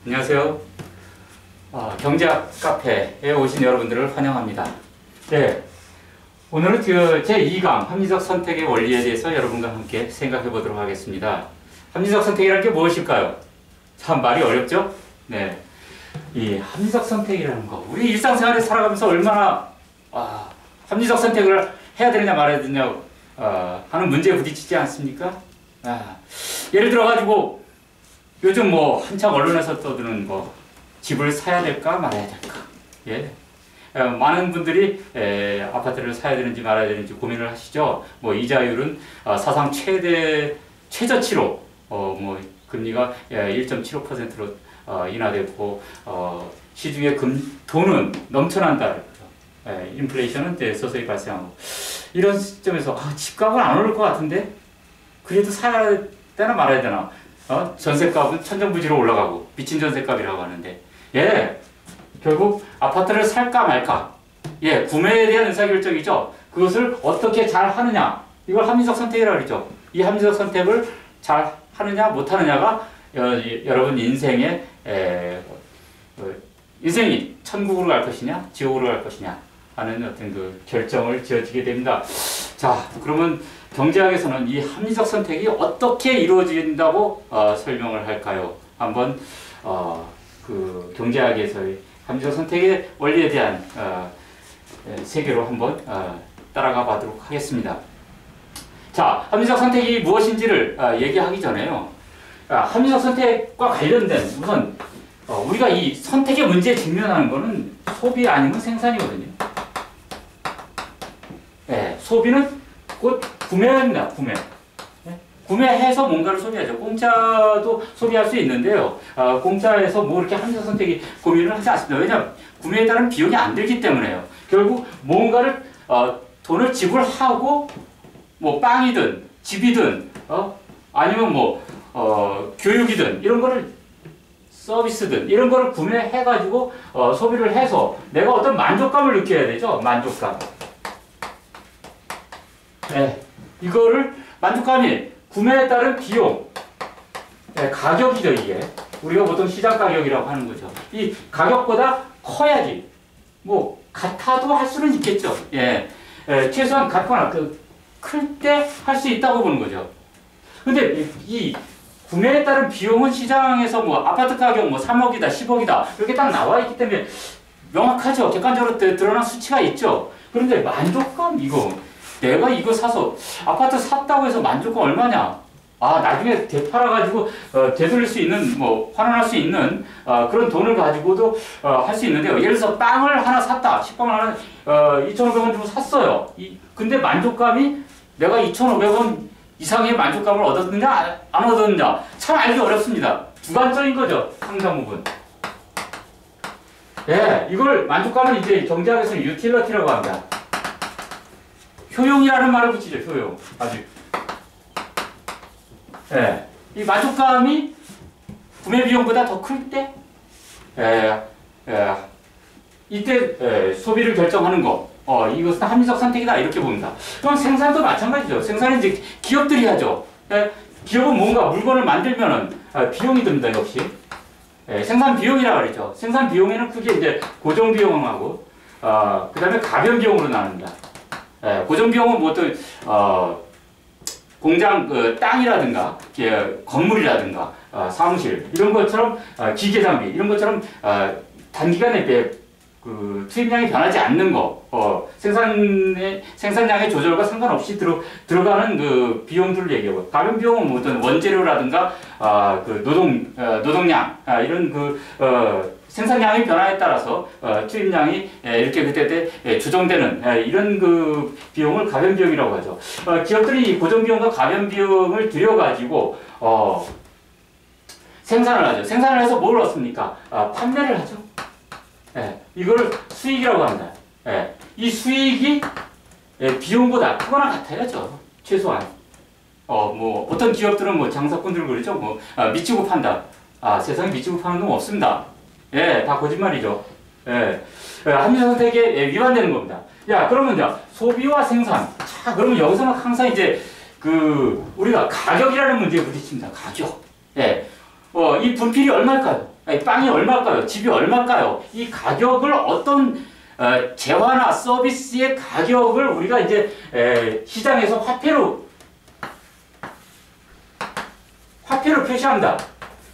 안녕하세요. 경제학 카페에 오신 여러분들을 환영합니다. 네, 오늘은 제2강 합리적 선택의 원리에 대해서 여러분과 함께 생각해 보도록 하겠습니다. 합리적 선택이라는 게 무엇일까요? 참 말이 어렵죠? 네, 이 합리적 선택이라는 거, 우리 일상생활에 살아가면서 얼마나 합리적 선택을 해야 되느냐 말아야 되느냐 하는 문제에 부딪히지 않습니까? 예를 들어가지고 요즘 한창 언론에서 떠드는 집을 사야 될까 말아야 될까. 예. 많은 분들이 아파트를 사야 되는지 말아야 되는지 고민을 하시죠. 이자율은 사상 최저치로 금리가 1.75%로 인하됐고 시중에 돈은 넘쳐난다. 인플레이션은 서서히 발생하고 이런 시점에서 집값은 안 오를 것 같은데 그래도 사야 되나 말아야 되나. 전세값은 천정부지로 올라가고 미친 전세값이라고 하는데 결국 아파트를 살까 말까 구매에 대한 의사결정이죠. 그것을 어떻게 잘 하느냐 이걸 합리적 선택이라고 그러죠. 이 합리적 선택을 잘 하느냐 못 하느냐가 여러분 인생이 천국으로 갈 것이냐 지옥으로 갈 것이냐 하는 어떤 그 결정을 지어지게 됩니다. 자, 그러면 경제학에서는 이 합리적 선택이 어떻게 이루어진다고 설명을 할까요? 한번 그 경제학에서의 합리적 선택의 원리에 대한 세계로 한번 따라가 보도록 하겠습니다. 자, 합리적 선택이 무엇인지를 얘기하기 전에요. 합리적 선택과 관련된 우선 우리가 이 선택의 문제에 직면하는 것은 소비 아니면 생산이거든요. 소비는 곧 구매입니다. 구매해서 뭔가를 소비하죠. 공짜도 소비할 수 있는데요. 공짜에서 이렇게 합리적 선택이 고민을 하지 않습니다. 왜냐하면 구매에 따른 비용이 안 들기 때문에요. 결국 뭔가를 돈을 지불하고 빵이든 집이든 아니면 교육이든 이런 거를 서비스든 이런 거를 구매해가지고 소비를 해서 내가 어떤 만족감을 느껴야 되죠. 만족감. 이거를 만족감이 구매에 따른 비용, 가격이죠. 이게 우리가 보통 시장 가격이라고 하는 거죠. 이 가격보다 커야지 같아도 할 수는 있겠죠. 최소한 같거나 클 때 할 수 있다고 보는 거죠. 근데 이 구매에 따른 비용은 시장에서 아파트 가격 3억이다 10억이다 이렇게 딱 나와 있기 때문에 명확하죠. 객관적으로 드러난 수치가 있죠. 그런데 만족감 내가 이거 사서 아파트 샀다고 해서 만족감 얼마냐? 나중에 되팔아가지고 되돌릴 수 있는 환원할 수 있는 그런 돈을 가지고도 할 수 있는데요. 예를 들어서 빵을 하나 샀다. 식빵을 하나 2,500원 주고 샀어요. 근데 만족감이 내가 2,500원 이상의 만족감을 얻었느냐 안 얻었느냐 참 알기 어렵습니다. 주관적인 거죠. 상당 부분. 이걸 만족감은 이제 경제학에서는 유틸리티라고 합니다. 효용이라는 말을 붙이죠. 효용. 아주. 이 만족감이 구매 비용보다 더 클 때, 이때 소비를 결정하는 거. 이것은 합리적 선택이다 이렇게 봅니다. 그럼 생산도 마찬가지죠. 생산은 이제 기업들이 하죠. 기업은 뭔가 물건을 만들면은 비용이 듭니다. 역시. 생산 비용이라고 그러죠. 생산 비용에는 크게 이제 고정 비용하고 그다음에 가변 비용으로 나눕니다. 고정 비용은 공장 땅이라든가 건물이라든가 사무실 이런 것처럼 기계 장비 이런 것처럼 단기간에 투입량이 변하지 않는 거 생산량의 조절과 상관없이 들어가는 그 비용들을 얘기하고 가변 비용은 어떤 원재료라든가 노동량 이런 생산량의 변화에 따라서 투입량이 이렇게 그때 조정되는 이런 그 비용을 가변 비용이라고 하죠. 기업들이 고정 비용과 가변 비용을 들여가지고 생산을 하죠. 생산을 해서 뭘 얻습니까? 판매를 하죠. 이걸 수익이라고 합니다. 이 수익이 비용보다 크거나 같아야죠. 최소한. 어떤 기업들은 장사꾼들 그러죠. 미치고 판다. 세상에 미치고 파는 놈 없습니다. 다 거짓말이죠. 합리적 선택에 위반되는 겁니다. 그러면 소비와 생산. 그러면 여기서는 항상 이제 우리가 가격이라는 문제에 부딪힙니다. 가격. 이 분필이 얼마일까요? 아니, 빵이 얼마일까요? 집이 얼마일까요? 이 가격을 어떤 재화나 서비스의 가격을 우리가 이제 시장에서 화폐로 표시한다.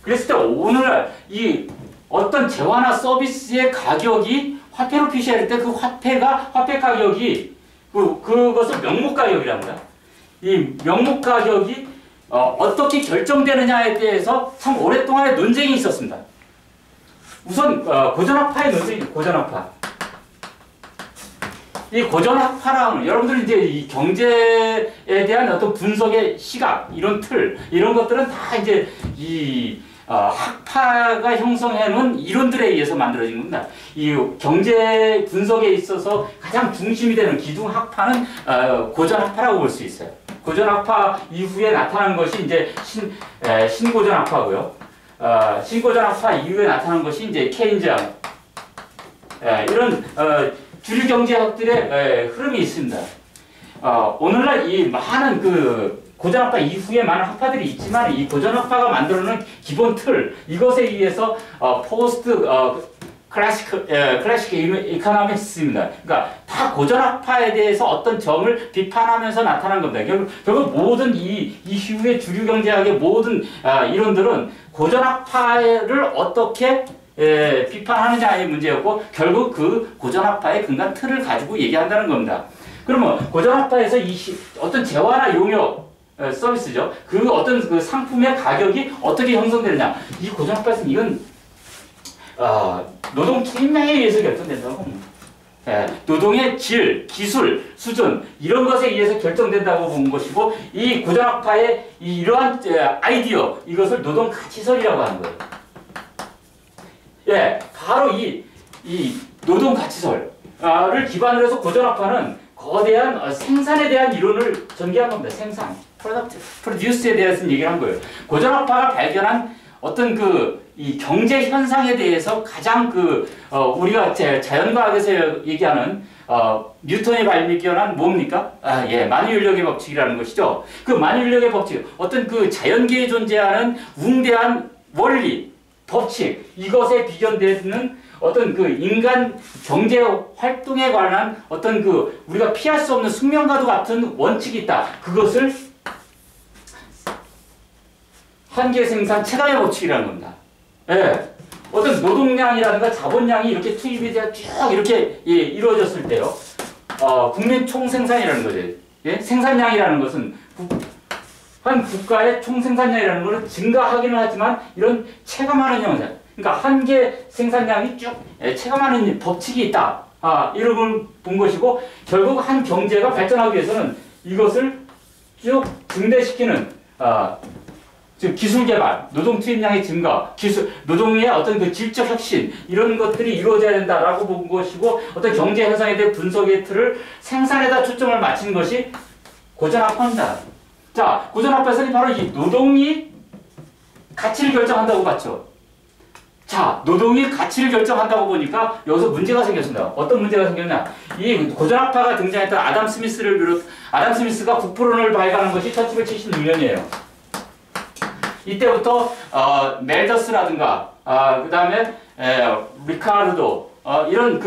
그랬을 때 오늘날 이 어떤 재화나 서비스의 가격이 화폐로 표시할 때 그 화폐 가격이 그것을 명목 가격이랍니다. 이 명목 가격이 어떻게 결정되느냐에 대해서 참 오랫동안의 논쟁이 있었습니다. 우선 고전학파의 논쟁이 고전학파. 이 고전학파랑 여러분들 이제 이 경제에 대한 어떤 분석의 시각, 이런 틀, 이런 것들은 다 이제 이 학파가 형성해놓은 이론들에 의해서 만들어진 겁니다. 이 경제 분석에 있어서 가장 중심이 되는 기둥학파는 고전학파라고 볼 수 있어요. 고전학파 이후에 나타난 것이 이제 신고전학파고요. 신고전학파 이후에 나타난 것이 이제 케인즈학, 이런 주류 경제학들의 흐름이 있습니다. 오늘날 이 많은 고전학파 이후에 많은 학파들이 있지만 이 고전학파가 만들어놓은 기본 틀, 이것에 의해서 포스트 클래식 이코노믹스입니다. 그러니까 다 고전학파에 대해서 어떤 점을 비판하면서 나타난 겁니다. 결국 모든 이 이후의 주류 경제학의 모든 이론들은 고전학파를 어떻게 비판하느냐의 문제였고, 결국 그 고전학파의 근간 틀을 가지고 얘기한다는 겁니다. 그러면 고전학파에서 어떤 재화나 용역 서비스죠. 그 어떤 그 상품의 가격이 어떻게 형성되느냐. 이 고전학파에서는 이건 노동 투입량에 의해서 결정된다고 봅니다. 노동의 질, 기술, 수준, 이런 것에 의해서 결정된다고 본 것이고, 이 고전학파의 이러한 아이디어, 이것을 노동 가치설이라고 하는 거예요. 바로 이 노동 가치설을 기반으로 해서 고전학파는 거대한 생산에 대한 이론을 전개한 겁니다. 생산, 프로듀스에 대해서 얘기를 한 거예요. 고전학파가 발견한 어떤 이 경제 현상에 대해서 가장 우리가 자연과학에서 얘기하는 뉴턴이 발견한 뭡니까? 만유인력의 법칙이라는 것이죠. 그 만유인력의 법칙, 어떤 그 자연계에 존재하는 웅대한 원리, 법칙, 이것에 비견되는 어떤 인간 경제 활동에 관한 어떤 우리가 피할 수 없는 숙명과도 같은 원칙이 있다. 그것을 한계 생산 체감의 법칙이라는 겁니다. 어떤 노동량이라든가 자본량이 이렇게 투입이 되어 쭉 이렇게 이루어졌을 때요. 국민 총생산이라는 거죠. 생산량이라는 것은 한 국가의 총생산량이라는 것은 증가하기는 하지만 이런 체감하는 형상. 그러니까 한계 생산량이 쭉 체감하는 법칙이 있다. 이런 걸 본 것이고, 결국 한 경제가 발전하기 위해서는 이것을 쭉 증대시키는 즉 기술 개발, 노동 투입량의 증가, 노동의 어떤 질적 혁신, 이런 것들이 이루어져야 된다라고 본 것이고, 어떤 경제 현상에 대한 분석의 틀을 생산에다 초점을 맞춘 것이 고전학파입니다. 자, 고전학파에서는 바로 이 노동이 가치를 결정한다고 봤죠. 자, 노동이 가치를 결정한다고 보니까 여기서 문제가 생겼습니다. 어떤 문제가 생겼냐? 이 고전학파가 등장했던 아담 스미스가 국부론을 발간한 것이 1776년이에요. 이때부터 멜더스라든가 그 다음에 리카르도 이런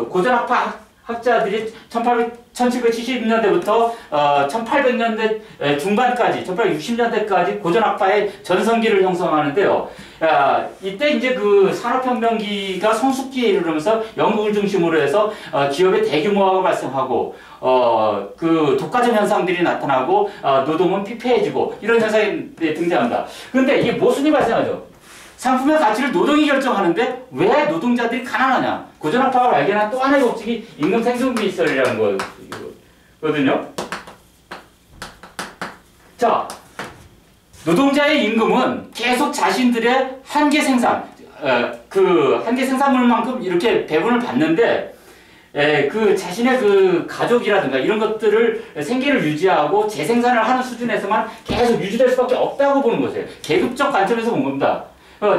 고전학파 학자들이 1770년대부터 1800년대 중반까지, 1860년대까지 고전학파의 전성기를 형성하는데요. 이때 이제 산업혁명기가 성숙기에 이르면서 영국을 중심으로 해서 기업의 대규모화가 발생하고, 독과점 현상들이 나타나고, 노동은 피폐해지고, 이런 현상이 등장한다. 그런데 이게 모순이 발생하죠. 상품의 가치를 노동이 결정하는데 왜 노동자들이 가난하냐? 고전학파가 발견한 또 하나의 법칙이 임금 생존 비설이라는 거거든요. 자, 노동자의 임금은 계속 자신들의 한계 생산, 한계 생산물만큼 이렇게 배분을 받는데, 자신의 가족이라든가 이런 것들을 생계를 유지하고 재생산을 하는 수준에서만 계속 유지될 수밖에 없다고 보는 것이에요. 계급적 관점에서 본 겁니다.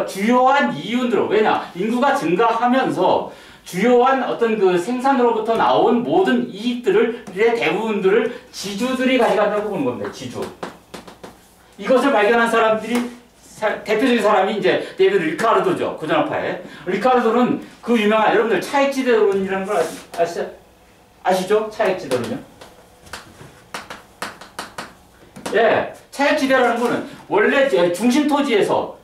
주요한 이윤들, 왜냐? 인구가 증가하면서 주요한 어떤 생산으로부터 나온 모든 이익들의 대부분들을 지주들이 가져간다고 보는 겁니다. 지주. 이것을 발견한 사람들이 대표적인 사람이 이제 데이비드 리카르도죠. 고전학파에. 리카르도는 그 유명한 여러분들 차액지대론이라는 걸 아시죠? 차액지대론요? 예, 차액지대라는 거는 원래 중심토지에서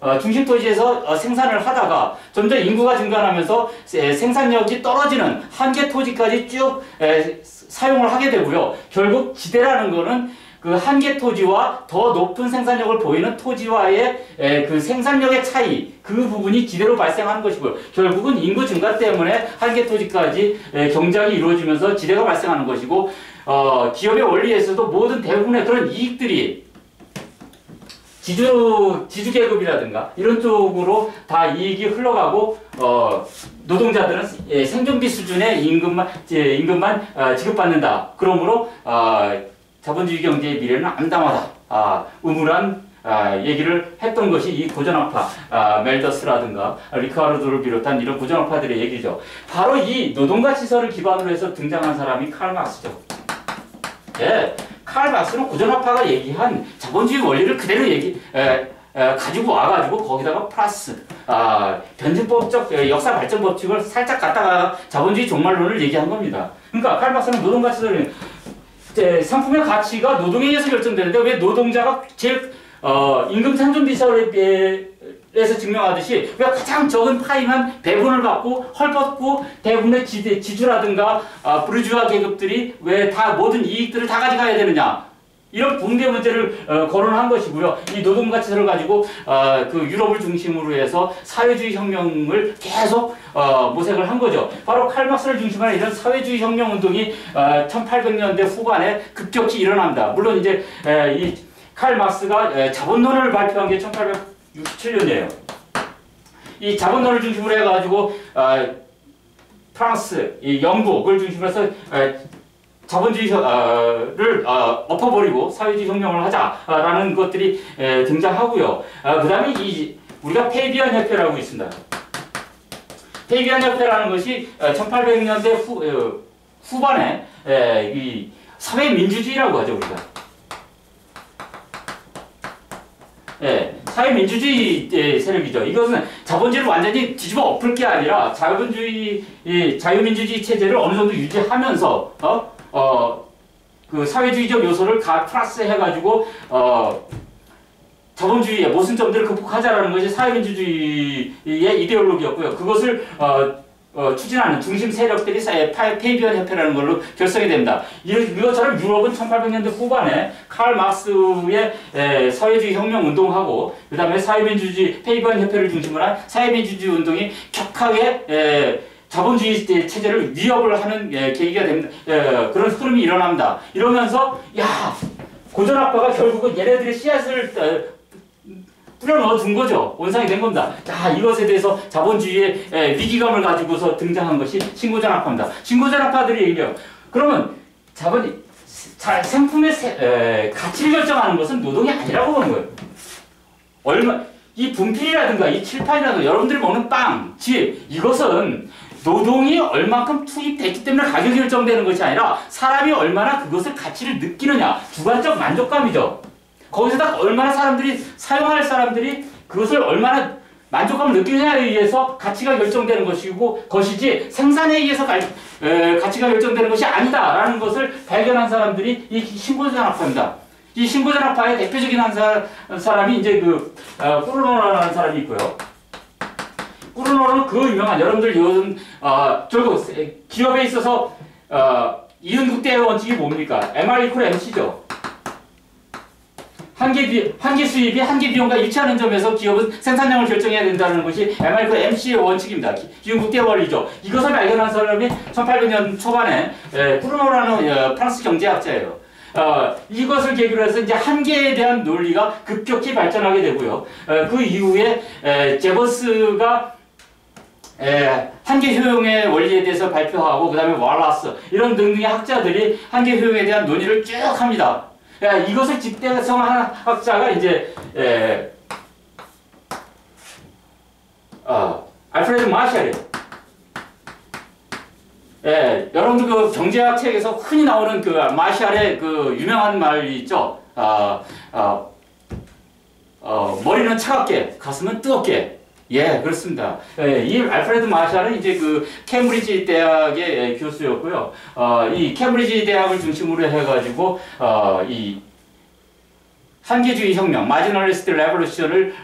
생산을 하다가 점점 인구가 증가하면서 생산력이 떨어지는 한계 토지까지 쭉 사용을 하게 되고요. 결국 지대라는 거는 그 한계 토지와 더 높은 생산력을 보이는 토지와의 그 생산력의 차이, 그 부분이 지대로 발생하는 것이고요. 결국은 인구 증가 때문에 한계 토지까지 경작이 이루어지면서 지대가 발생하는 것이고, 기업의 원리에서도 모든 대부분의 그런 이익들이 지주계급이라든가 이런 쪽으로 다 이익이 흘러가고, 노동자들은 생존비 수준의 임금만 지급받는다. 그러므로 자본주의 경제의 미래는 암담하다. 음울한 얘기를 했던 것이 이 고전학파, 멜더스라든가 리카르도를 비롯한 이런 고전학파들의 얘기죠. 바로 이 노동가치설을 기반으로 해서 등장한 사람이 칼 막스죠. 예, 칼 막스는 고전학파가 얘기한 자본주의 원리를 그대로 가지고 와가지고 거기다가 플러스 변증법적 역사 발전 법칙을 살짝 갖다가 자본주의 종말론을 얘기한 겁니다. 그러니까 칼 막스는 노동가치설이 상품의 가치가 노동에 의해서 결정되는데 왜 노동자가 제일 임금 생존비설에서 증명하듯이 왜 가장 적은 파이만 배분을 받고 헐벗고 대부분의 지주라든가 부르주아 계급들이 왜 다 모든 이익들을 다 가져가야 되느냐, 이런 붕괴 문제를 거론한 것이고요. 이 노동가치설을 가지고 그 유럽을 중심으로 해서 사회주의 혁명을 계속 모색을 한 거죠. 바로 칼 막스를 중심으로 이런 사회주의 혁명 운동이 1800년대 후반에 급격히 일어납니다. 물론 이제 이 칼 막스가 자본론을 발표한 게 1867년이에요. 이 자본론을 중심으로 해가지고 프랑스, 이 영국을 중심으로 해서 자본주의를 엎어버리고 사회주의 혁명을 하자라는 것들이 등장하고요. 그 다음에 우리가 페이비안 협회라고 있습니다. 페이비안 협회라는 것이 1800년대 후반에 이 사회민주주의라고 하죠, 우리가. 사회민주주의 세력이죠. 이것은 자본주의를 완전히 뒤집어 엎을 게 아니라 자유민주주의 체제를 어느 정도 유지하면서 그 사회주의적 요소를 플러스 해가지고 자본주의의 모순점들을 극복하자라는 것이 사회민주주의의 이데올로기였고요. 그것을 추진하는 중심 세력들이 페이비안 협회라는 걸로 결성이 됩니다. 이것처럼 유럽은 1800년대 후반에 칼 막스의 사회주의 혁명 운동하고 그 다음에 사회민주주의 페이비안 협회를 중심으로 한 사회민주주의 운동이 격하게 자본주의 체제를 위협을 하는 계기가 됩니다. 그런 흐름이 일어납니다. 이러면서 고전학파가 결국은 얘네들의 씨앗을 뿌려넣어 준 거죠. 원상이 된 겁니다. 이것에 대해서 자본주의의 위기감을 가지고서 등장한 것이 신고전학파입니다. 신고전학파들이 얘기해요. 그러면 상품의 가치를 결정하는 것은 노동이 아니라고 보는 거예요. 이 분필이라든가 이 칠판이라든가 여러분들이 먹는 빵, 집, 이것은 노동이 얼만큼 투입됐기 때문에 가격이 결정되는 것이 아니라 사람이 얼마나 그것을 가치를 느끼느냐, 주관적 만족감이죠. 거기서다 얼마나 사용할 사람들이 그것을 얼마나 만족감을 느끼느냐에 의해서 가치가 결정되는 것이지 생산에 의해서 가치가 결정되는 것이 아니다라는 것을 발견한 사람들이 이 신고전학파입니다. 이 신고전학파의 대표적인 사람이 이제 꾸르노라는 사람이 있고요. 꾸르노는 그 유명한 여러분들 요즘 결국 기업에 있어서 이윤국대의 원칙이 뭡니까? MR=MC죠. 한계 수입이 한계 비용과 일치하는 점에서 기업은 생산량을 결정해야 된다는 것이 MR=MC의 원칙입니다. 이윤국대 원리죠. 이것을 발견한 사람이 1800년 초반에 꾸르노라는 프랑스 경제학자예요. 이것을 계기로 해서 이제 한계에 대한 논리가 급격히 발전하게 되고요. 그 이후에 제버스가 한계 효용의 원리에 대해서 발표하고 그 다음에 왈라스 이런 등등의 학자들이 한계 효용에 대한 논의를 쭉 합니다. 이것을 집대성한 학자가 이제 알프레드 마샬이에요. 여러분들 그 경제학 책에서 흔히 나오는 그 마샬의 그 유명한 말이 있죠. 머리는 차갑게, 가슴은 뜨겁게. 예, 그렇습니다. 예, 이 알프레드 마샬은 이제 그 케임브리지 대학의 교수였고요. 이 케임브리지 대학을 중심으로 해가지고, 이 한계주의 혁명, 마지널리스트 레볼루션을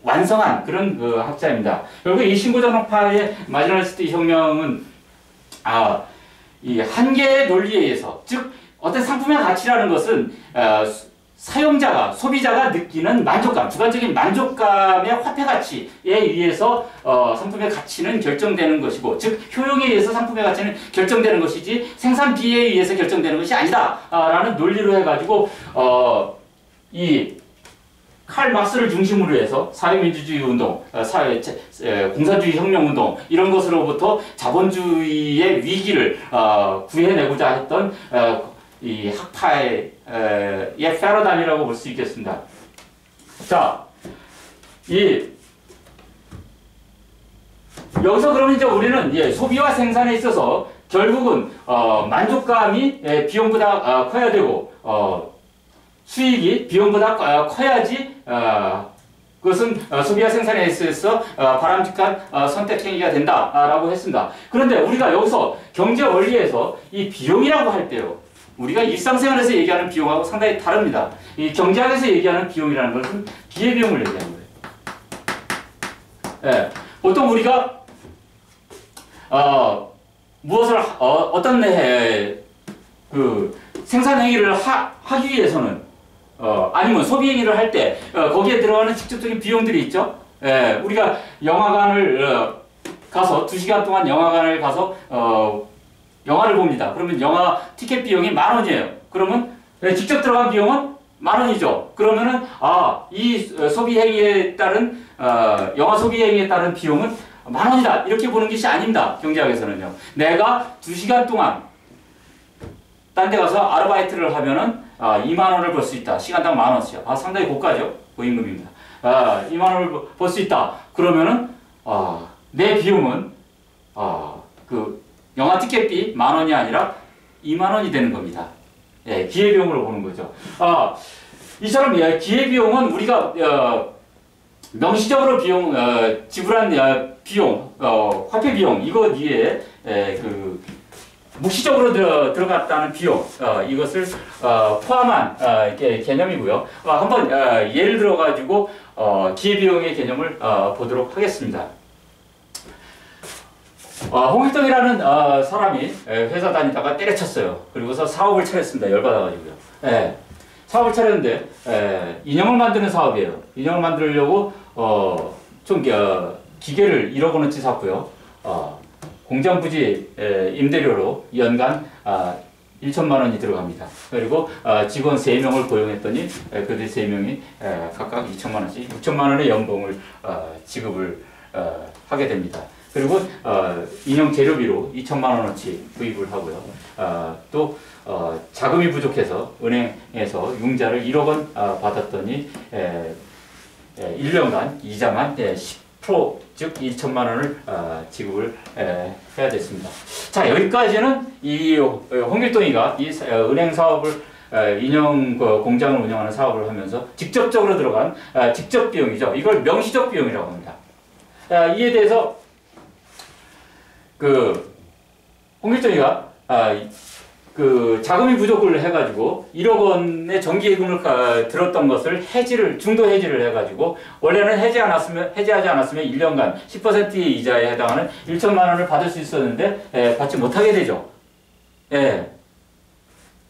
완성한 그런 그 학자입니다. 결국 이 신고전환파의 마지널리스트 혁명은 이 한계의 논리에 의해서, 즉 어떤 상품의 가치라는 것은 사용자가, 소비자가 느끼는 만족감, 주관적인 만족감의 화폐 가치에 의해서 상품의 가치는 결정되는 것이고, 즉 효용에 의해서 상품의 가치는 결정되는 것이지 생산비에 의해서 결정되는 것이 아니다 라는 논리로 해가지고 이 칼 막스를 중심으로 해서 사회민주주의 운동, 공산주의 혁명운동 이런 것으로부터 자본주의의 위기를 구해내고자 했던 이 학파의 패러다임이라고 볼 수 있겠습니다. 자, 여기서 그러면 이제 우리는 소비와 생산에 있어서 결국은 만족감이 비용보다 커야 되고 수익이 비용보다 커야지 그것은 소비와 생산에 있어서 바람직한 선택 행위가 된다라고 했습니다. 그런데 우리가 여기서 경제 원리에서 이 비용이라고 할 때요, 우리가 일상생활에서 얘기하는 비용하고 상당히 다릅니다. 이 경제학에서 얘기하는 비용이라는 것은 기회비용을 얘기하는 거예요. 예, 보통 우리가 무엇을 어떤 그 생산 행위를 하기 위해서는 아니면 소비 행위를 할 때 거기에 들어가는 직접적인 비용들이 있죠. 예, 우리가 영화관을 가서 2시간 동안 영화관을 가서 영화를 봅니다. 그러면 영화 티켓 비용이 10,000원이에요. 그러면 직접 들어간 비용은 10,000원이죠. 그러면은 이 소비 행위에 따른 영화 소비 행위에 따른 비용은 10,000원이다. 이렇게 보는 것이 아닙니다. 경제학에서는요. 내가 2시간 동안 딴 데 가서 아르바이트를 하면은 20,000원을 벌 수 있다. 시간당 10,000원씩. 상당히 고가죠. 고임금입니다. 20,000원을 벌 수 있다. 그러면은 내 비용은 그 영화 티켓비 10,000원이 아니라 20,000원이 되는 겁니다. 예, 기회비용으로 보는 거죠. 이처럼 기회비용은 우리가 명시적으로 지불한 비용, 화폐 비용 이것 위에 그 묵시적으로 들어갔다는 비용, 이것을 포함한 개념이고요. 한번 예를 들어가지고 기회비용의 개념을 보도록 하겠습니다. 홍길동이라는 사람이 회사 다니다가 때려쳤어요. 그리고서 사업을 차렸습니다. 열받아가지고요. 사업을 차렸는데 인형을 만드는 사업이에요. 인형을 만들려고 좀 기계를 1억 원어치 샀고요. 공장 부지 임대료로 연간 1천만 원이 들어갑니다. 그리고 직원 3명을 고용했더니 그들 3명이 각각 2천만 원씩 6천만 원의 연봉을 지급을 하게 됩니다. 그리고 인형 재료비로 2천만 원어치 구입을 하고요. 또 자금이 부족해서 은행에서 융자를 1억 원 받았더니 1년간 이자만 10%, 즉 1천만 원을 지급을 해야 됐습니다. 자, 여기까지는 이 홍길동이가 이 은행 사업을 인형 공장을 운영하는 사업을 하면서 직접적으로 들어간 직접 비용이죠. 이걸 명시적 비용이라고 합니다. 이에 대해서 홍길동이가 그 자금이 부족을 해가지고 1억 원의 정기예금을 들었던 것을 중도 해지를 해가지고 원래는 해지하지 않았으면 1년간 10%의 이자에 해당하는 1천만 원을 받을 수 있었는데 받지 못하게 되죠.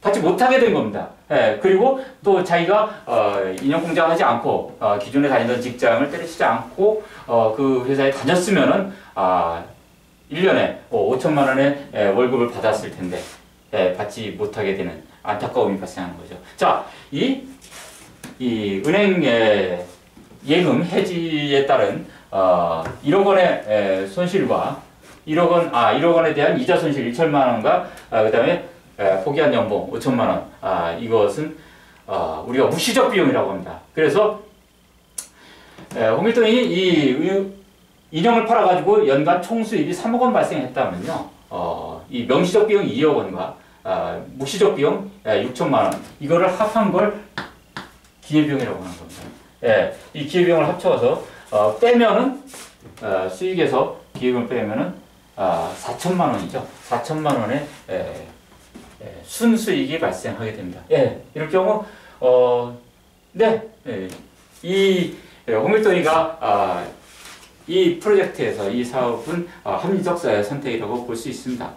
받지 못하게 된 겁니다. 그리고 또 자기가 인형 공장 하지 않고 기존에 다니던 직장을 때려치지 않고 그 회사에 다녔으면은 1년에 5천만 원의 월급을 받았을 텐데 받지 못하게 되는 안타까움이 발생하는 거죠. 자, 이 은행 예금 해지에 따른 1억 원의 손실과 1억 원에 대한 이자 손실 1천만 원과 그다음에 포기한 연봉 5천만 원, 이것은 우리가 묵시적 비용이라고 합니다. 그래서 홍길동이 이 인형을 팔아가지고 연간 총수입이 3억 원 발생했다면요, 이 명시적 비용 2억 원과 묵시적 비용 6천만 원, 이거를 합한 걸 기회비용이라고 하는 겁니다. 예, 이 기회비용을 합쳐서 빼면은 수익에서 기회비용을 빼면은 4천만 원이죠. 4천만 원의 순수익이 발생하게 됩니다. 예, 이럴 경우 네, 이 홍밀도니가 이 프로젝트에서 이 사업은 합리적 선택이라고 볼 수 있습니다.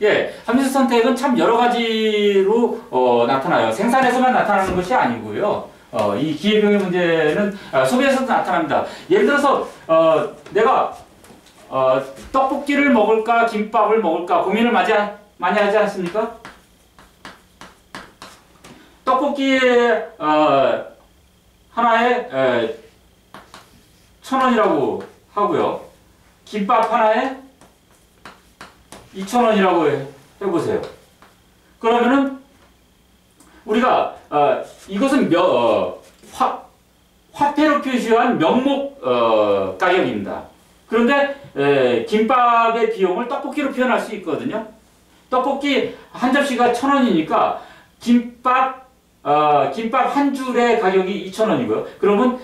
예, 합리적 선택은 참 여러 가지로 나타나요. 생산에서만 나타나는 것이 아니고요. 이 기회비용의 문제는 소비에서도 나타납니다. 예를 들어서 내가 떡볶이를 먹을까 김밥을 먹을까 고민을 많이 하지 않습니까? 떡볶이에 하나에 1,000원이라고 하고요. 김밥 하나에 2,000원이라고 해보세요. 그러면은 우리가 이것은 화폐로 표시한 명목 가격입니다. 그런데 김밥의 비용을 떡볶이로 표현할 수 있거든요. 떡볶이 한 접시가 1,000원이니까 김밥 한 줄의 가격이 2,000원이고요. 그러면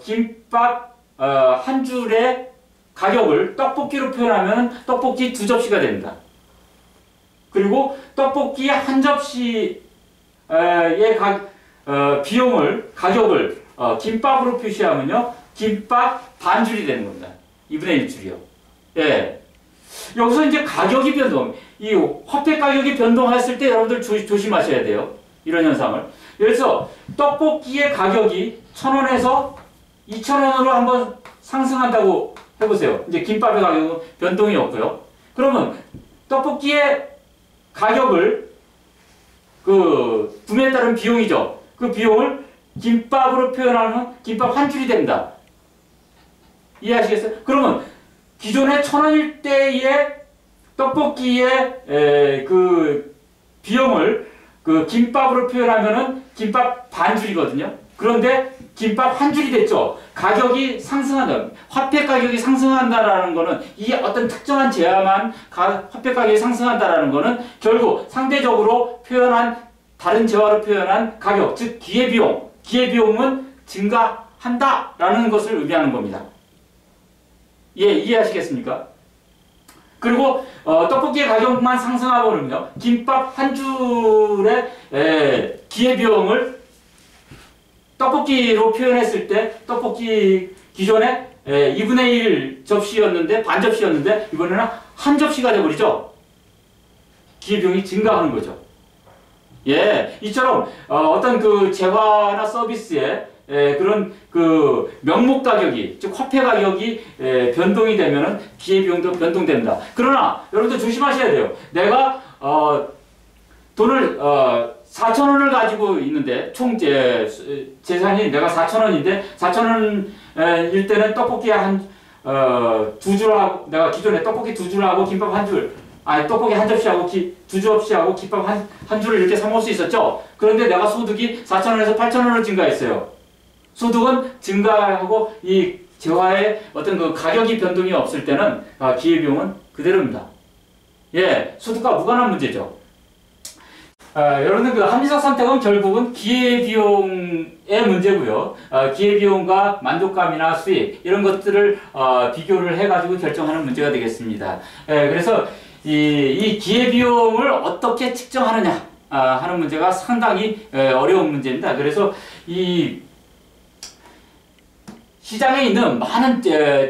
김밥 한 줄의 가격을 떡볶이로 표현하면 떡볶이 2접시가 됩니다. 그리고 떡볶이 한 접시의 가격을 김밥으로 표시하면요, 김밥 반줄이 되는 겁니다. 2분의 1줄이요. 예. 여기서 이제 가격이 변동, 이 화폐 가격이 변동했을 때 여러분들 조심하셔야 돼요. 이런 현상을. 그래서 떡볶이의 가격이 1,000원에서 2,000원으로 한번 상승한다고 해보세요. 이제 김밥의 가격은 변동이 없고요. 그러면 떡볶이의 가격을 구매에 따른 비용이죠. 그 비용을 김밥으로 표현하면 김밥 한 줄이 됩니다. 이해하시겠어요? 그러면 기존의 1,000원일 때의 떡볶이의 비용을 김밥으로 표현하면은 김밥 반 줄이거든요. 그런데 김밥 한 줄이 됐죠. 가격이 상승한다. 화폐 가격이 상승한다라는 거는 이 어떤 특정한 재화만 화폐 가격이 상승한다라는 거는 결국 상대적으로 표현한 다른 재화로 표현한 가격, 즉 기회비용은 증가한다라는 것을 의미하는 겁니다. 예, 이해하시겠습니까? 그리고 떡볶이의 가격만 상승하고 그러면요, 김밥 한 줄의 기회비용을 떡볶이로 표현했을 때 떡볶이 기존에 2분의 1 접시였는데 반 접시였는데 이번에는 한 접시가 되어버리죠. 기회비용이 증가하는 거죠. 예, 이처럼 어떤 재화나 서비스의 그런 명목 가격이, 즉 화폐 가격이 변동이 되면은 기회비용도 변동됩니다. 그러나 여러분들 조심하셔야 돼요. 내가 돈을 4,000원을 가지고 있는데 총 재산이 내가 4,000원인데 4,000원일 때는 떡볶이 두 줄 하고, 내가 기존에 떡볶이 2줄 하고 김밥 한 줄, 떡볶이 한 접시하고 2접시하고 김밥 한 줄을 이렇게 사 먹을 수 있었죠. 그런데 내가 소득이 4,000원에서 8,000원으로 증가했어요. 소득은 증가하고 이 재화의 어떤 가격이 변동이 없을 때는 기회비용은 그대로입니다. 예, 소득과 무관한 문제죠. 여러분들 합리적 선택은 결국은 기회비용의 문제고요. 기회비용과 만족감이나 수익 이런 것들을 비교를 해가지고 결정하는 문제가 되겠습니다. 그래서 이 기회비용을 어떻게 측정하느냐 하는 문제가 상당히 어려운 문제입니다. 그래서 이 시장에 있는 많은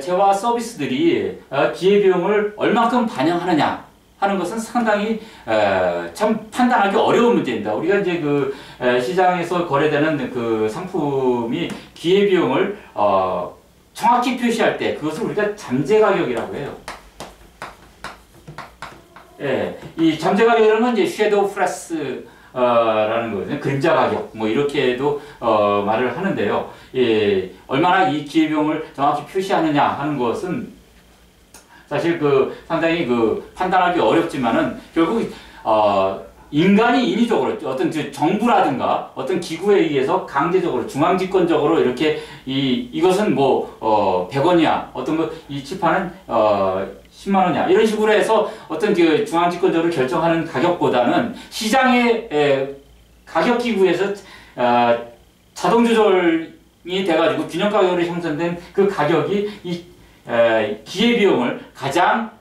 재화 서비스들이 기회비용을 얼만큼 반영하느냐 하는 것은 상당히 참 판단하기 어려운 문제입니다. 우리가 이제 시장에서 거래되는 상품이 기회비용을 정확히 표시할 때 그것을 우리가 잠재가격이라고 해요. 예, 이 잠재가격이라는 건 이제 섀도우 프라이스 라는 거거든요. 그림자 가격 뭐 이렇게도 말을 하는데요. 예, 얼마나 이 기회비용을 정확히 표시하느냐 하는 것은 사실 상당히 판단하기 어렵지만은 결국 인간이 인위적으로 어떤 정부라든가 어떤 기구에 의해서 강제적으로 중앙집권적으로 이렇게 이것은 뭐 100원이야, 어떤 이 칠판은 10만 원이야, 이런 식으로 해서 어떤 중앙집권적으로 결정하는 가격보다는 시장의 가격 기구에서 자동 조절이 돼가지고 균형 가격으로 형성된 그 가격이 이 기회비용을 가장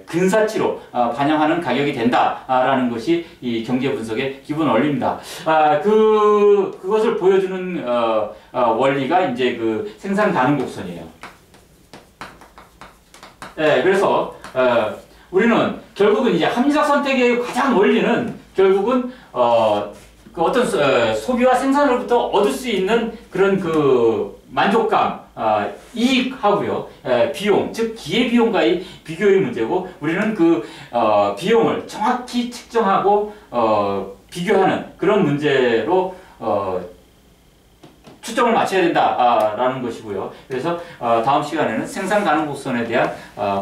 근사치로 반영하는 가격이 된다라는 것이 이 경제 분석의 기본 원리입니다. 그것을 보여주는 원리가 이제 그 생산 가능 곡선이에요. 그래서 우리는 결국은 이제 합리적 선택의 가장 원리는 결국은 그 어떤 소비와 생산으로부터 얻을 수 있는 그런 그 만족감, 이익하고요, 비용, 즉 기회비용과의 비교의 문제고, 우리는 그 비용을 정확히 측정하고 비교하는 그런 문제로 초점을 맞춰야 된다라는 것이고요. 그래서 다음 시간에는 생산 가능 곡선에 대한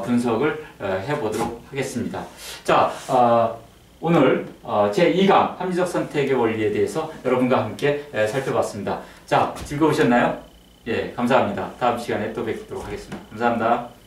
분석을 해보도록 하겠습니다. 자, 오늘 제2강 합리적 선택의 원리에 대해서 여러분과 함께 살펴봤습니다. 자, 즐거우셨나요? 예, 감사합니다. 다음 시간에 또 뵙도록 하겠습니다. 감사합니다.